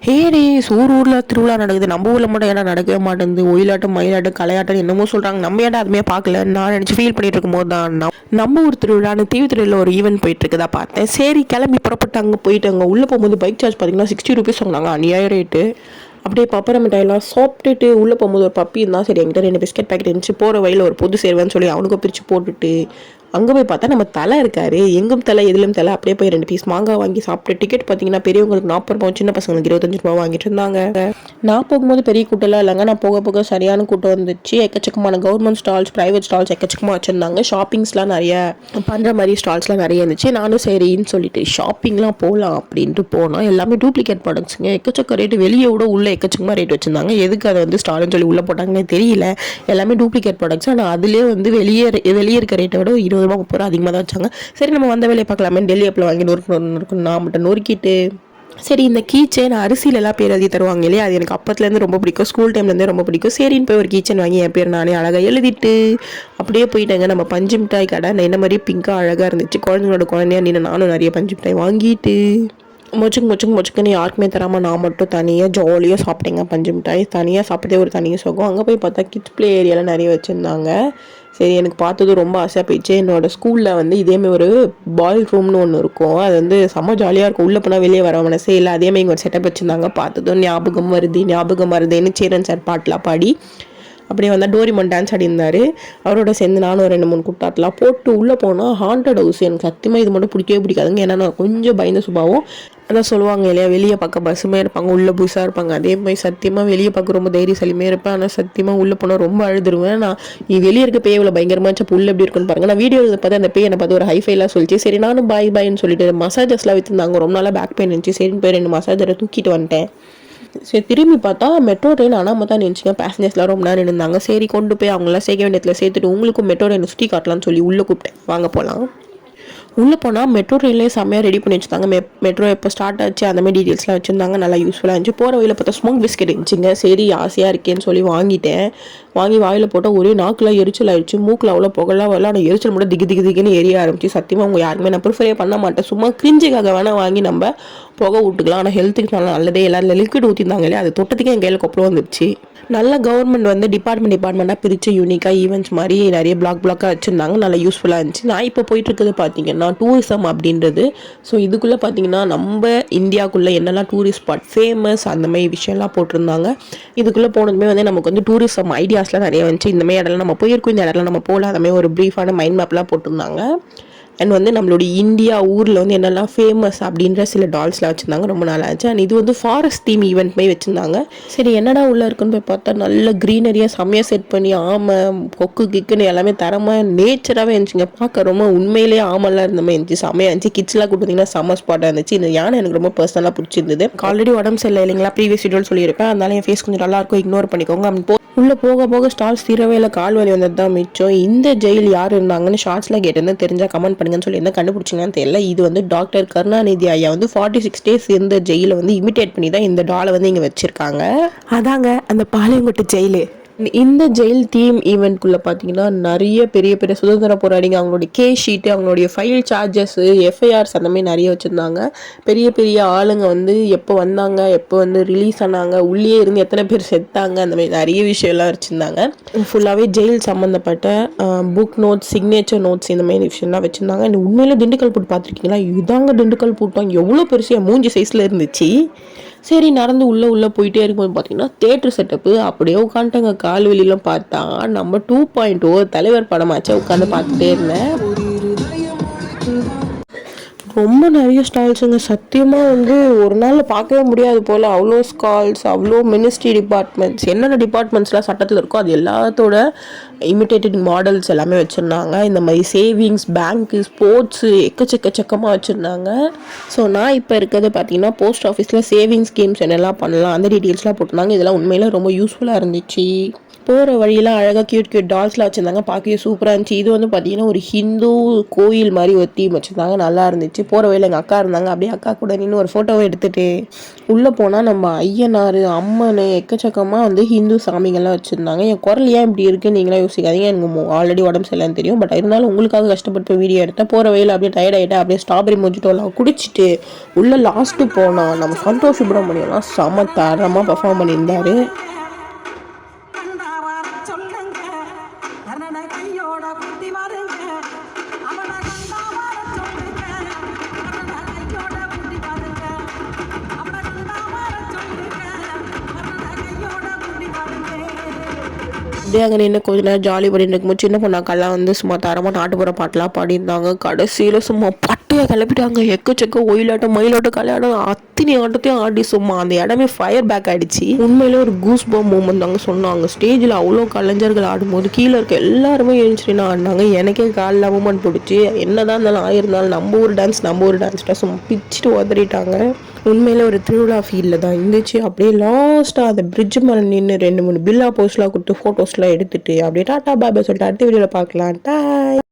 ஹேரே சூர் ஊரில் திருவிழா நடக்குது, நம்ம ஊரில் மட்டும் ஏன்னா நடக்கவே மாட்டேங்குது, ஒயிலாட்டம் மயிலாட்டம் கலையாட்டம் என்னமோ சொல்கிறாங்க, நம்ம ஏன்டா அதுமே பார்க்கல நான் நினச்சி ஃபீல் பண்ணிட்டு இருக்கும்போது தான் நம்ம ஊர் திருவிழான்னு டிவி திருவிழா ஒரு ஈவெண்ட் போயிட்டு இருக்குதா பார்த்தேன். சரி கிளம்பி புறப்பட்டு அங்கே போயிட்டு அங்கே உள்ளே போகும்போது பைக் சார்ஜ் பார்த்தீங்கன்னா 60 rupees சொன்னாங்க, அநியாய ரேட்டு. அப்படியே பப்பர மிட்டாயெல்லாம் சாப்பிட்டுட்டு உள்ளே போகும்போது ஒரு பப்பி இருந்தால் சரி என்கிட்ட 2 பிஸ்கெட் பேக்கெட் இருந்துச்சு. போகிற வழியில் ஒரு பொது சேருவேன்னு சொல்லி அவனுக்கும் பிரித்து போட்டுட்டு அங்கே போய் பார்த்தா நம்ம தலை இருக்காரு, எங்கும் தலை எதிலும் தலை. அப்படியே போய் 2 பீஸ் மாங்காய் வாங்கி சாப்பிட்டு டிக்கெட் பார்த்தீங்கன்னா பெரியவங்களுக்கு 40 ரூபா, சின்ன பசங்களுக்கு 25 ரூபா வாங்கிட்டு இருந்தாங்க. நான் போகும்போது பெரிய கூட்டம்லாம் இல்லைங்க, நான் போக போக சரியான கூட்டம் வந்துச்சு. எக்கச்சக்கமான கவர்மெண்ட் ஸ்டால்ஸ், ப்ரைவேட் ஸ்டால்ஸ் எக்கச்சக்கமாக வச்சுருந்தாங்க. ஷாப்பிங்ஸ்லாம் நிறைய பண்ணுற மாதிரி ஸ்டால்ஸ்லாம் நிறைய இருந்துச்சு. நானும் சரின்னு சொல்லிட்டு ஷாப்பிங்லாம் போகலாம் அப்படின்ட்டு போனோம். எல்லாமே டூப்ளிகேட் ப்ராடக்ட்ஸுங்க, எக்கச்சக்க ரேட்டு, வெளியே விட உள்ள எக்கச்சக்கமாக ரேட் வச்சுருந்தாங்க. எதுக்கு அதை வந்து ஸ்டால்னு சொல்லி உள்ளே போட்டாங்கன்னு தெரியல. எல்லாமே டூப்ளிகேட் ப்ராடக்ட்ஸ். ஆனால் அதுலேயே வந்து வெளியே இருக்க ரேட்டை விட 20 ரூபா 30 ரூபா அதிகமாக தான் வச்சாங்க. சரி நம்ம வந்த வேலையை பார்க்கலாமே, டெல்லி ஆப்பில் வாங்கி நொறுக்கணும் நான் மட்டும் நொறுக்கிட்டு. சரி இந்த கீச்சேன் அரிசிலெல்லாம் பேர் எழுதி தருவாங்க இல்லையா, அது எனக்கு அப்பத்துலேருந்து ரொம்ப பிடிக்கும், ஸ்கூல் டைம்லேருந்தே ரொம்ப பிடிக்கும். சரின்னு போய் ஒரு கீச்சன் வாங்கி என் பேர் நானே அழகாக எழுதிட்டு அப்படியே போயிட்டாங்க. நம்ம பஞ்சு மிட்டாய் கடை என்ன மாதிரி பிங்காக அழகாக இருந்துச்சு. குழந்தைங்களோட குழந்தையா நின்று நானும் நிறைய பஞ்சு மிட்டாய் வாங்கிட்டு மொச்சுக்குன்னு யாருக்குமே தராமல் நான் மட்டும் தனியாக ஜாலியாக சாப்பிட்டேங்க. பஞ்சு மிட்டாய் தனியாக சாப்பிட்டே ஒரு தனியாக சுகம். அங்கே போய் பார்த்தா கிட்ஸ் ப்ளே ஏரியாலாம் நிறைய வச்சுருந்தாங்க. சரி எனக்கு பார்த்தது ரொம்ப ஆசையாக போயிடுச்சு. என்னோடய ஸ்கூலில் வந்து இதேமாதிரி ஒரு பால் ரூம்னு ஒன்று இருக்கும், அது வந்து செம்ம ஜாலியாக இருக்கும். உள்ளே போனால் வெளியே வர மனசே இல்லை, அதேமாதிரி இங்கே ஒரு செட்டப் வச்சுருந்தாங்க. பார்த்ததும் ஞாபகம் வருதுன்னு சேரன் சார் பாட்டெலாம் பாடி அப்படியே வந்தால் டோரிமான் டான்ஸ் ஆடிருந்தார். அவரோட சேர்ந்து நானும் 2-3 குட்டாட்டெலாம் போட்டு உள்ளே போனால் ஹாண்டட் ஹவுஸ். எனக்கு சத்தியமாக இது மட்டும் பிடிக்கவே பிடிக்காதுங்க, ஏன்னா நான் கொஞ்சம் பயந்த சுபாவும். அதான் சொல்லுவாங்க இல்லையா, வெளியே பார்க்க பஸ்ஸுமே இருப்பாங்க, உள்ளே புதுசாக இருப்பாங்க. அதே மாதிரி சத்தியமாக வெளியே பார்க்க ரொம்ப தைரியசாலியுமே இருப்பேன், ஆனால் சத்தியமாக உள்ளே போனால் ரொம்ப அழுதுருவேன். நான் வெளியே இருக்க பேய் இவ்வளோ பயங்கரமாக புள்ள எப்படி இருக்குன்னு பாருங்க. நான் வீடியோவில் பார்த்து அந்த பேய் என்னை பார்த்து ஒரு ஹைஃபைலாம் சொல்லிச்சு. சரி நானும் பாய்ன்னு சொல்லிட்டு மசாஜஸ்லாம் விற்றுருந்தாங்க. ரொம்ப நாளாக பேக் பெயின் இருந்துச்சு. சரின்னு போய் 2 மசாஜரை தூக்கிட்டு வந்துட்டேன். சரி திரும்பி பார்த்தா மெட்ரோ ட்ரெயின் ஆனால் தான் நினச்சிங்க, பேசஞ்சர்ஸ்லாம் ரொம்ப நேரம் இருந்தாங்க. சரி கொண்டு போய் அவங்களாம் சேர்க்க வேண்டியத்தில் சேர்த்துட்டு உங்களுக்கும் மெட்ரோ ட்ரெயின் சுற்றி காட்டலான்னு சொல்லி உள்ளே கூப்பிட்டேன், வாங்க போகலாம். உள்ளே போனால் மெட்ரோ ட்ரெயின்லேயே செம்மையாக ரெடி பண்ணி வச்சுருந்தாங்க. மெட்ரோ எப்போ ஸ்டார்ட் ஆச்சு அந்த மாதிரி டீட்டெயில்ஸ்லாம் வச்சுருந்தாங்க, நல்லா யூஸ்ஃபுல்லாக இருந்துச்சு. போகிற வழியில் பார்த்தா ஸ்மோக் பிஸ்கெட் இருந்துச்சுங்க. சரி ஆசையாக இருக்கேன்னு சொல்லி வாங்கிட்டேன். வாங்கி வாயில் போட்டால் ஒரே நாக்கில் எரிச்சல் ஆயிடுச்சு, மூக்கில் அவ்வளோ புகழாக வரல, ஆனால் எரிச்சல் மட்டும் திகுன்னு எரிய ஆரம்பிச்சு. சத்தியமாக அவங்க யாருமே நான் ப்ரிஃபரே பண்ண மாட்டேன், சும்மா கிரிஞ்சுக்காக வேணால் வாங்கி நம்ம புகை விட்டுக்கலாம், ஆனால் ஹெல்த்துக்கு நல்லா நல்லதே. எல்லாரும் லிக்விட் ஊற்றிருந்தாங்க இல்லையா, அது தொட்டத்துக்கே என் கையில் கொப்பளம் வந்துருச்சு. நல்ல கவர்மெண்ட் வந்து டிபார்ட்மெண்ட்டாக பிரித்து யூனிக்காக ஈவெண்ட்ஸ் மாதிரி நிறைய பிளாக்காக வச்சுருந்தாங்க, நல்லா யூஸ்ஃபுல்லாக இருந்துச்சு. நான் இப்போ போயிட்டுருக்குது பார்த்தீங்கன்னா டூரிசம் அப்படின்றது. ஸோ இதுக்குள்ளே பார்த்தீங்கன்னா நம்ம இந்தியாவுக்குள்ளே என்னெல்லாம் டூரிஸ்ட் ஸ்பாட் ஃபேமஸ் அந்த மாதிரி விஷயம்லாம் போட்டிருந்தாங்க. இதுக்குள்ளே போனதுமே வந்து நமக்கு வந்து டூரிசம் ஐடியாஸ்லாம் நிறைய வந்துச்சு. இந்தமாதிரி இடம்லாம் நம்ம போயிருக்கோம், இந்த இடத்துல நம்ம போகலாம், அந்த மாதிரி ஒரு ப்ரீஃபான மைண்ட் மேப்லாம் போட்டிருந்தாங்க. அண்ட் வந்து நம்மளுடைய இந்தியா ஊரில் வந்து என்னெல்லாம் ஃபேமஸ் அப்படின்ற சில டால்ஸ்லாம் வச்சுருந்தாங்க, ரொம்ப நாள் ஆச்சு. அண்ட் இது வந்து ஃபாரஸ்ட் தீம் ஈவெண்ட் மாதிரி வச்சுருந்தாங்க. சரி என்னடா உள்ளே இருக்குன்னு போய் பார்த்தா நல்ல க்ரீனரியாக செம்மையாக செட் பண்ணி ஆமை கொக்கு கிக்குன்னு எல்லாமே தரமாக நேச்சராகவே இருந்துச்சுங்க. பார்க்க ரொம்ப உண்மையிலேயே ஆமெல்லாம் இருந்த மாதிரி இருந்துச்சு, செம்மையாக இருந்துச்சு. கிட்ஸ்லாம் கொடுத்தீங்கன்னா செம்ம ஸ்பாட்டாக இருந்துச்சு. இந்த யானை எனக்கு ரொம்ப பர்சனலாக பிடிச்சிருந்தது. ஆல்ரெடி உடம்பு சரியில்லை இல்லைங்களா, ப்ரீவியஸ் வீடியோவில் சொல்லியிருப்பேன், அதனால என் ஃபேஸ் கொஞ்சம் நல்லாயிருக்கும், இக்னோர் பண்ணிக்கோங்க. உள்ளே போக போக ஸ்டால்ஸ் தீரவே இல்லை, கால் வலி வந்தது தான் மிச்சம். இந்த ஜெயில் யார் இருந்தாங்கன்னு ஷார்ட்ஸில் கேட்டிருந்தேன், தெரிஞ்சால் கமெண்ட் பண்ணுங்கன்னு சொல்லி என்ன கண்டுபிடிச்சிங்கன்னு தெரியல. இது வந்து டாக்டர் கருணாநிதி ஐயா வந்து 46 days இந்த ஜெயிலை வந்து இமிட்டேட் பண்ணி தான் இந்த டாலை வந்து இங்கே வச்சுருக்காங்க. அதாங்க அந்த பாளையங்கோட்டை ஜெயிலு. இந்த ஜெயில் தீம் ஈவெண்ட்குள்ளே பார்த்தீங்கன்னா நிறைய பெரிய பெரிய சுதந்திர போராடிங்க அவங்களுடைய ஷீட்டு, அவங்களுடைய ஃபைல் சார்ஜஸ்ஸு, எஃப்ஐஆர்ஸ் அந்த மாதிரி நிறைய வச்சுருந்தாங்க. பெரிய பெரிய ஆளுங்க வந்து எப்போ வந்தாங்க, எப்போ வந்து ரிலீஸ் ஆனாங்க, உள்ளே இருந்து எத்தனை பேர் செத்தாங்க, அந்த மாதிரி நிறைய விஷயம்லாம் வச்சுருந்தாங்க. ஃபுல்லாகவே ஜெயில் சம்மந்தப்பட்ட புக் நோட்ஸ், சிக்னேச்சர் நோட்ஸ் இந்த மாதிரி விஷயம்லாம் வச்சுருந்தாங்க. இந்த உண்மையில திண்டுக்கல் பூட்டு பார்த்துருக்கீங்களா, இதாங்க திண்டுக்கல் பூட்டம், எவ்வளோ பெருசு மூஞ்சி சைஸில் இருந்துச்சு. சரி நடந்து உள்ளே போயிட்டே இருக்கும்போது பார்த்தீங்கன்னா தேட்டர் செட்டப்பு அப்படியே உட்காந்துட்டாங்க. கால் வெளியெல்லாம் பார்த்தா நம்ம 2.0 தலைவர் படமாச்சா உட்காந்து பார்த்துட்டே இருந்தேன். ரொம்ப நிறைய ஸ்டால்ஸுங்க, சத்தியமாக வந்து ஒரு நாளில் பார்க்கவே முடியாது போல், அவ்வளோ ஸ்டால்ஸ், அவ்வளோ மினிஸ்ட்ரி டிபார்ட்மெண்ட்ஸ், என்னென்ன டிபார்ட்மெண்ட்ஸ்லாம் சட்டத்தில் இருக்கோ அது எல்லாத்தோட இமிட்டேட்டட் மாடல்ஸ் எல்லாமே வச்சுருந்தாங்க. இந்த மாதிரி சேவிங்ஸ் பேங்க்கு, ஸ்போர்ட்ஸு எக்கச்சக்கமாக வச்சுருந்தாங்க. ஸோ நான் இப்போ இருக்கிறது பார்த்தீங்கன்னா போஸ்ட் ஆஃபீஸில் சேவிங்ஸ் ஸ்கீம்ஸ் என்னெல்லாம் பண்ணலாம் அந்த டீட்டெயில்ஸ்லாம் போட்டிருந்தாங்க. இதெல்லாம் உண்மையில ரொம்ப யூஸ்ஃபுல்லாக இருந்துச்சு. போகிற வழியெல்லாம் அழகாக கியூட் டால்ஸ்லாம் வச்சுருந்தாங்க. பார்க்கவே சூப்பராக இருந்துச்சு. இது வந்து பார்த்தீங்கன்னா ஒரு ஹிந்து கோயில் மாதிரி ஒரு தீம் வச்சுருந்தாங்க. நல்லா இருந்துச்சு. போகிற வழியில் எங்கள் அக்கா இருந்தாங்க. அப்படியே அக்கா கூட நின்று ஒரு ஃபோட்டோவை எடுத்துகிட்டு உள்ளே போனால் நம்ம ஐயனார் அம்மன் எக்கச்சக்கமாக வந்து ஹிந்து சாமிகள்லாம் வச்சுருந்தாங்க. என் குரல் ஏன் இப்படி இருக்குன்னு நீங்களாம் யோசிக்காதீங்க. எனக்கு ஆல்ரெடி உடம்பு சரியில்லைன்னு தெரியும். பட் இருந்தாலும் உங்களுக்காக கஷ்டப்பட்டு வீடியோ எடுத்தேன். போகிற வழியில் அப்படியே டயர்ட் ஆகிட்டேன். அப்படியே ஸ்ட்ராபெரி மொஜிட்டோலாம் குடிச்சிட்டு உள்ளே லாஸ்ட்டு போனோம். நம்ம சந்தோஷ் சுப்ரமணியம்லாம் செம தரமாக பர்ஃபார்ம் பண்ணியிருந்தாரு. அப்படியே அங்கே நின்று கொஞ்ச நேரம் ஜாலி பண்ணிட்டு இருக்கும்போது சின்ன பொண்ணாக்கெல்லாம் வந்து சும்மா தரமாக நாட்டுப்புற பாட்டெலாம் பாடியிருந்தாங்க. கடைசியில் சும்மா பட்டையாக கிளப்பிட்டாங்க. எக்கச்சக்க ஒயிலாட்டம் மயிலாட்டம் கல்யாணம் அத்தனை ஆட்டத்தையும் ஆடி சும்மா அந்த இடமே ஃபயர் பேக் ஆகிடுச்சு. உண்மையிலே ஒரு கூஸ் பம் மூமெண்ட் தாங்க சொன்னாங்க. ஸ்டேஜில் அவ்வளோ கலைஞர்கள் ஆடும்போது கீழே இருக்க எல்லாருமே எழுந்துச்சுன்னு ஆடினாங்க. எனக்கே காலில் மூமெண்ட் பிடிச்சி என்னதான் இருந்தாலும் ஆயிருந்தாலும் நம்ம ஊர் டான்ஸ்ட்டாக சும்மா பிச்சுட்டு உதறிட்டாங்க. உண்மையிலே ஒரு திருவிழா ஃபீலில் தான் இருந்துச்சு. அப்படியே லாஸ்ட்டாக அந்த பிரிட்ஜ் மேலே நின்று 2-3 பில்லா போஸ்ட்லாம் கொடுத்து ஃபோட்டோஸ்லாம் எடுத்துகிட்டு அப்படியே டாட்டா பாய் சொல்லிட்டு அடுத்த வீடியோவில் பார்க்கலாம். டாய்.